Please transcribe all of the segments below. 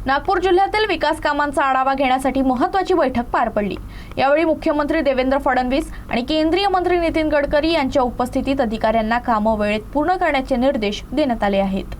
नागपूर जिल्ह्यातील विकास कामांचा आढावा घेण्यासाठी महत्त्वाची बैठक पार पडली। यावेळी मुख्यमंत्री देवेंद्र फडणवीस आणि केंद्रीय मंत्री नितीन गडकरी यांच्या उपस्थितीत अधिकाऱ्यांना कामं वेळेत पूर्ण करण्याचे निर्देश देण्यात आले आहेत।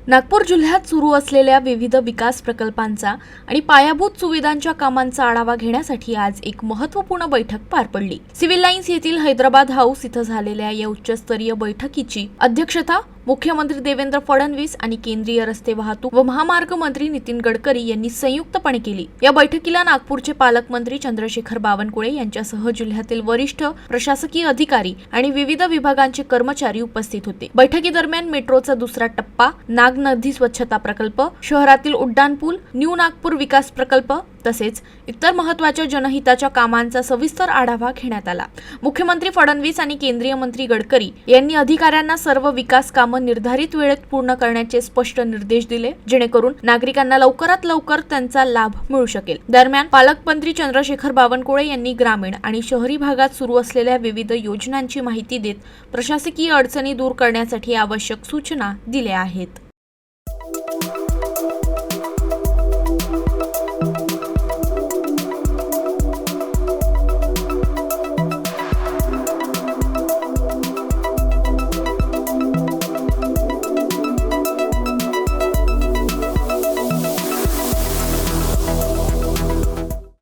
नागपूर जिल्ह्यात सुरू असलेल्या विविध विकास प्रकल्पांचा आणि पायाभूत सुविधांच्या कामांचा आढावा घेण्यासाठी आज एक महत्त्वपूर्ण बैठक पार पडली। सिव्हिल लाईन्स येथील हैदराबाद हाऊस इथं झालेल्या या उच्चस्तरीय बैठकीची अध्यक्षता मुख्यमंत्री देवेंद्र फडणवीस आणि केंद्रीय रस्ते वाहतूक व महामार्ग मंत्री नितीन गडकरी यांनी संयुक्तपणे केली। या बैठकीला नागपूरचे पालकमंत्री चंद्रशेखर बावनकुळे यांच्यासह जिल्ह्यातील वरिष्ठ प्रशासकीय अधिकारी आणि विविध विभागांचे कर्मचारी उपस्थित होते। बैठकीदरम्यान मेट्रोचा दुसरा टप्पा, नाग नदी स्वच्छता प्रकल्प, शहरातील उड्डाणपूल, न्यू नागपूर विकास प्रकल्प तसेच इतर महत्त्वाच्या जनहिताच्या कामांचा सविस्तर आढावा घेण्यात आला। मुख्यमंत्री फडणवीस आणि केंद्रीय मंत्री गडकरी यांनी अधिकाऱ्यांना सर्व विकास कामं निर्धारित वेळेत पूर्ण करण्याचे स्पष्ट निर्देश दिले, जेणेकरून नागरिकांना लवकरात लवकर त्यांचा लाभ मिळू शकेल। दरम्यान पालकमंत्री चंद्रशेखर बावनकुळे यांनी ग्रामीण आणि शहरी भागात सुरू असलेल्या विविध योजनांची माहिती देत प्रशासकीय अडचणी दूर करण्यासाठी आवश्यक सूचना दिल्या आहेत।